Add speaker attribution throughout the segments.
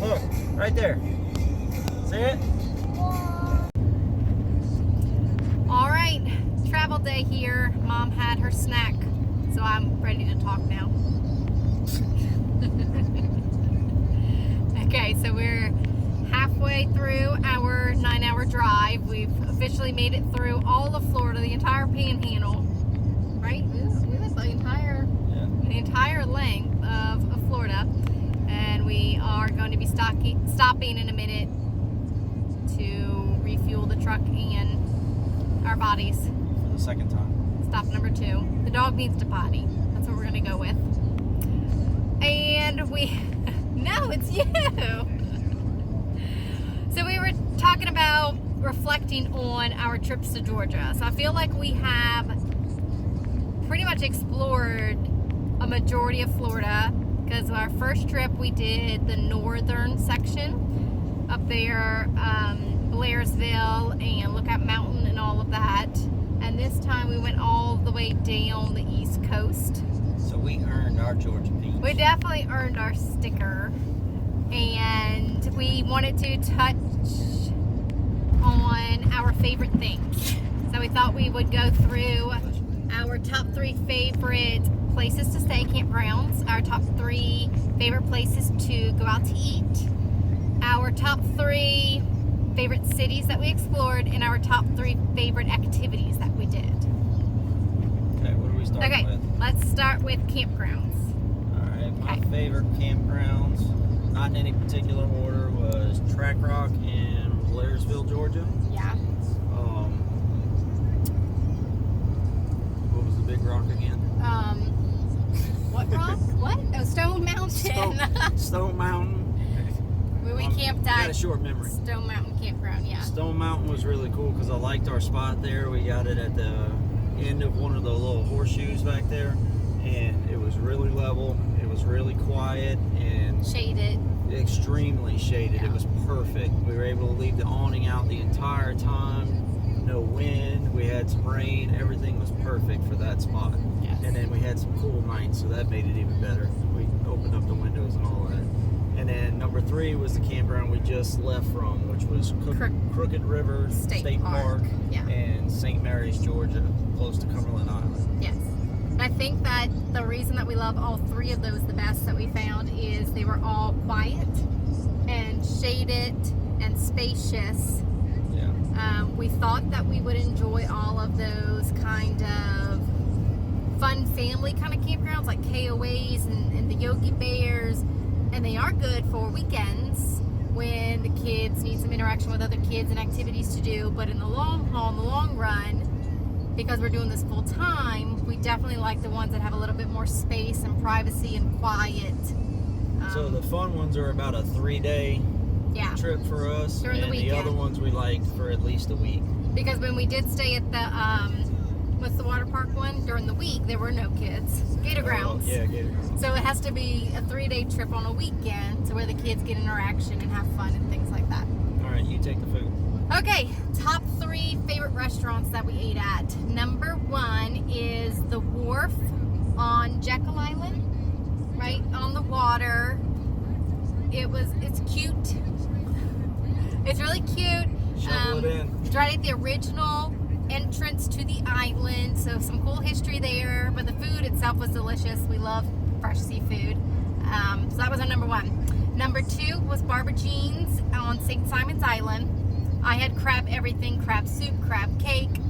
Speaker 1: Look, right there. See it?
Speaker 2: All right, travel day here. Mom had her snack, so I'm ready to talk now. Okay, so we're halfway through our 9-hour drive. We've officially made it through all of Florida, the entire panhandle, right? We went the entire length of Florida, and we are going to be stopping in a minute to refuel the truck and our bodies.
Speaker 1: For the second time.
Speaker 2: Stop number 2. The dog needs to potty. That's what we're going to go with. And no, it's you. So we were talking about reflecting on our trips to Georgia. So I feel like we have pretty much explored a majority of Florida, because our first trip we did the northern section up there, Blairsville and Lookout Mountain and all of that. And this time we went all the way down the East Coast.
Speaker 1: So we earned our Georgia peach.
Speaker 2: We definitely earned our sticker. And we wanted to touch on our favorite things. So we thought we would go through our top 3 favorite places to stay, campgrounds, our top 3 favorite places to go out to eat, our top 3 favorite cities that we explored, and our top 3 favorite activities that we did.
Speaker 1: Okay, what are we starting with?
Speaker 2: Okay, let's start with campgrounds.
Speaker 1: Alright, my favorite campgrounds, not in any particular order, was Track Rock in Blairsville, Georgia.
Speaker 2: Yeah.
Speaker 1: What was the big rock again?
Speaker 2: What rock? What? Oh, Stone Mountain.
Speaker 1: Stone Mountain.
Speaker 2: We camped
Speaker 1: I got a
Speaker 2: at
Speaker 1: short memory.
Speaker 2: Stone Mountain Campground, yeah.
Speaker 1: Stone Mountain was really cool because I liked our spot there. We got it at the end of one of the little horseshoes back there, and it was really level. It was really quiet and
Speaker 2: Shaded.
Speaker 1: extremely shaded.
Speaker 2: Yeah.
Speaker 1: It was perfect. We were able to leave the awning out the entire time. No wind. We had some rain. Everything was perfect for that spot.
Speaker 2: Yes.
Speaker 1: And then we had some cool nights, so that made it even better. We opened up the windows and all that. And then number 3 was the campground we just left from, which was Crooked River State Park
Speaker 2: Yeah.
Speaker 1: and St. Mary's, Georgia, close to Cumberland Island.
Speaker 2: Yes. And I think that the reason that we love all 3 of those the best that we found is they were all quiet and shaded and spacious.
Speaker 1: Yeah.
Speaker 2: We thought that we would enjoy all of those kind of fun family kind of campgrounds like KOAs and the Yogi Bears. And they are good for weekends when the kids need some interaction with other kids and activities to do. But in the long haul, in the long run, because we're doing this full time, we definitely like the ones that have a little bit more space and privacy and quiet.
Speaker 1: So the fun ones are about a 3-day trip for us.
Speaker 2: During the weekend.
Speaker 1: The other ones we like for at least a week.
Speaker 2: Because when we did stay at the, what's the water park one? During the week, there were no kids. Campgrounds.
Speaker 1: Yeah, Campgrounds.
Speaker 2: So it has to be a 3-day trip on a weekend to where the kids get interaction and have fun and things like that.
Speaker 1: All right, you take the food.
Speaker 2: Okay, top 3 favorite restaurants that we ate at. Number 1 is the Wharf on Jekyll Island, right on the water. It's cute. It's really cute.
Speaker 1: Shovel it in.
Speaker 2: It's right at the original entrance to the island, so some cool history there, but the food itself was delicious. We love fresh seafood. So that was our number 1. Number 2 was Barbagene's on St. Simon's Island. I had crab everything, crab soup, crab cake.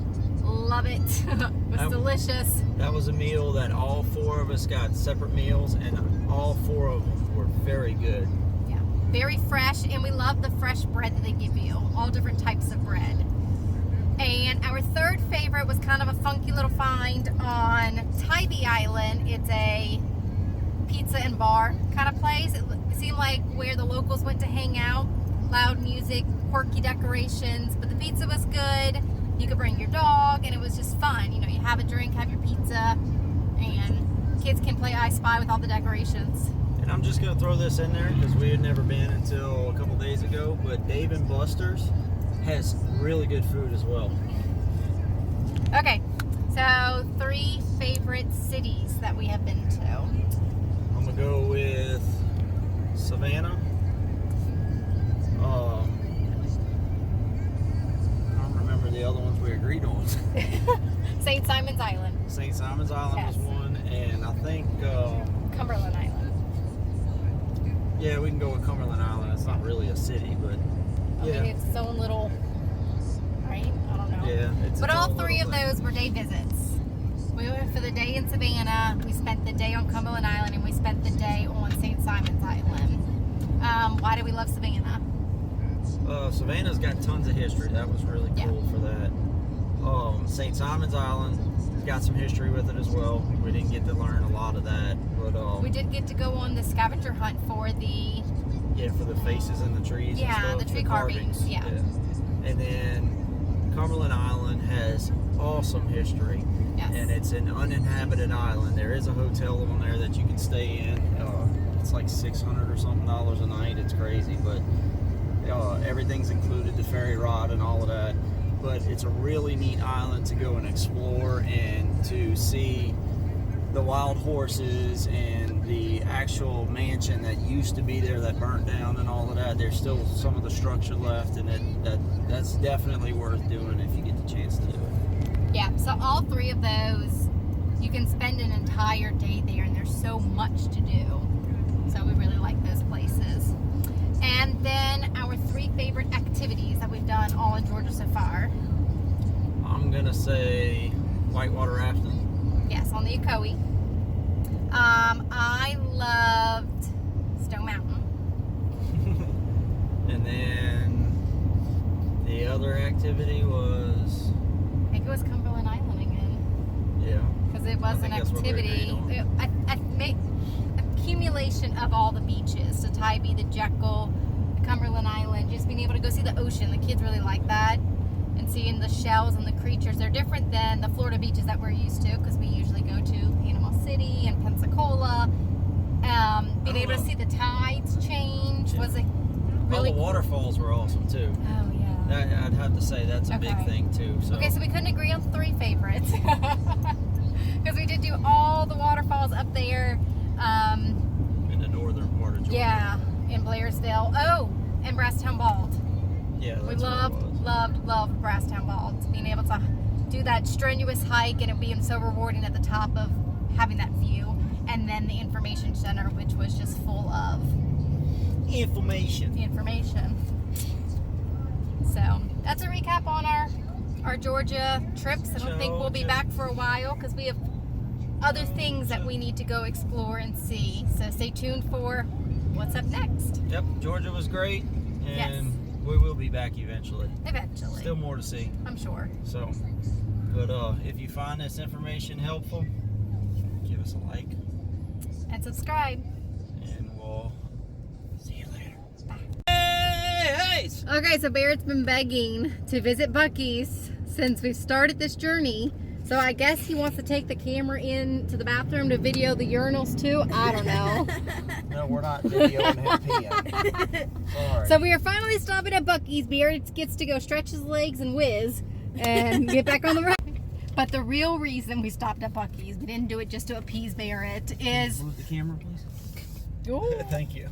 Speaker 2: Love it. It was delicious.
Speaker 1: That was a meal that all 4 of us got separate meals, and all 4 of them were very good.
Speaker 2: Yeah, very fresh, and we love the fresh bread that they give you. All different types of bread. And our 3rd favorite was kind of a funky little find on Tybee Island. It's a pizza and bar kind of place. It seemed like where the locals went to hang out. Loud music, quirky decorations, but the pizza was good. You could bring your dog, and it was just fun. You know, you have a drink, have your pizza, and kids can play I Spy with all the decorations.
Speaker 1: And I'm just going to throw this in there because we had never been until a couple days ago, but Dave & Buster's has really good food as well.
Speaker 2: Okay, so 3 favorite cities that we have been to.
Speaker 1: I'm going to go with Savannah, I don't remember the other ones we agreed on.
Speaker 2: St. Simon's Island.
Speaker 1: St. Simon's Island
Speaker 2: Yes.
Speaker 1: was one, and I think
Speaker 2: Cumberland Island.
Speaker 1: yeah, we can go with Cumberland Island. It's not really a city, but yeah,
Speaker 2: I mean, it's its own little, right? I don't know.
Speaker 1: yeah. It's
Speaker 2: But
Speaker 1: its
Speaker 2: all
Speaker 1: own
Speaker 2: three of
Speaker 1: little
Speaker 2: those were day visits. We went for the day in Savannah, we spent the day on Cumberland Island, and we spent the day on St. Simon's Island. Why do we love Savannah?
Speaker 1: thing. Savannah's got tons of history. That was really cool for that. St. Simon's Island got some history with it as well. We didn't get to learn a lot of that, but
Speaker 2: We did get to go on the scavenger hunt for the
Speaker 1: yeah, for the faces in the trees.
Speaker 2: Yeah,
Speaker 1: and stuff,
Speaker 2: the tree carvings, yeah.
Speaker 1: And then Cumberland Island has awesome history.
Speaker 2: Yes.
Speaker 1: And it's an uninhabited island. There is a hotel on there that you can stay in. It's like $600 or something a night. It's crazy, but everything's included, the ferry ride and all of that. But it's a really neat island to go and explore and to see the wild horses and the actual mansion that used to be there that burnt down and all of that. There's still some of the structure left, and that's definitely worth doing if you get the chance to do it.
Speaker 2: Yeah, so all three of those, you can spend an entire day there, and there's so much to do. So we really like those places. And then our three favorite activities that we've done all in Georgia so far.
Speaker 1: I'm gonna say whitewater rafting.
Speaker 2: Yes, on the Ocoee. I loved Stone Mountain.
Speaker 1: And then the other activity was,
Speaker 2: I think it was Cumberland Island again.
Speaker 1: yeah,
Speaker 2: Because it was
Speaker 1: I
Speaker 2: an
Speaker 1: think that's what we
Speaker 2: activity.
Speaker 1: agreed on.
Speaker 2: Accumulation of all the beaches. So Tybee, the Jekyll, the Cumberland Island, just being able to go see the ocean. The kids really like that. And seeing the shells and the creatures. They're different than the Florida beaches that we're used to, because we usually go to Panama City and Pensacola. Being able to see the tides change was a really
Speaker 1: all the waterfalls were awesome too.
Speaker 2: Oh yeah.
Speaker 1: I'd have to say that's a big thing too. So.
Speaker 2: Okay, so we couldn't agree on three favorites. Because we did do all the waterfalls up there.
Speaker 1: In the northern part of Georgia.
Speaker 2: Yeah, in Blairsdale. Oh, and Brasstown Bald.
Speaker 1: Yeah, that's
Speaker 2: We
Speaker 1: what it was.
Speaker 2: loved Brasstown Bald. Being able to do that strenuous hike and it being so rewarding at the top of having that view. And then the information center, which was just full of
Speaker 1: information.
Speaker 2: So that's a recap on our Georgia trips. I don't think we'll be back for a while because we have other things that we need to go explore and see. So stay tuned for what's up next.
Speaker 1: Yep, Georgia was great, and
Speaker 2: Yes.
Speaker 1: we will be back eventually.
Speaker 2: Eventually.
Speaker 1: Still more to see.
Speaker 2: I'm sure.
Speaker 1: So, but if you find this information helpful, give us a like,
Speaker 2: And subscribe.
Speaker 1: and we'll see you later.
Speaker 2: Bye.
Speaker 1: Hey!
Speaker 2: Okay, so Barrett's been begging to visit Buc-ee's since we've started this journey. So I guess he wants to take the camera in to the bathroom to video the urinals too. I don't know.
Speaker 1: No, we're not videoing him peeing. Sorry.
Speaker 2: So we are finally stopping at Buc-ee's. Barrett gets to go stretch his legs and whiz and get back on the road. But the real reason we stopped at Buc-ee's, we didn't do it just to appease Barrett, is...
Speaker 1: Move the camera, please.
Speaker 2: Ooh.
Speaker 1: Thank you.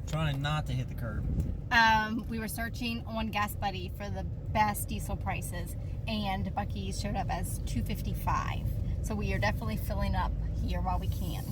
Speaker 1: Trying not to hit the curb.
Speaker 2: We were searching on Gas Buddy for the best diesel prices, and Buc-ee's showed up as $2.55. So we are definitely filling up here while we can.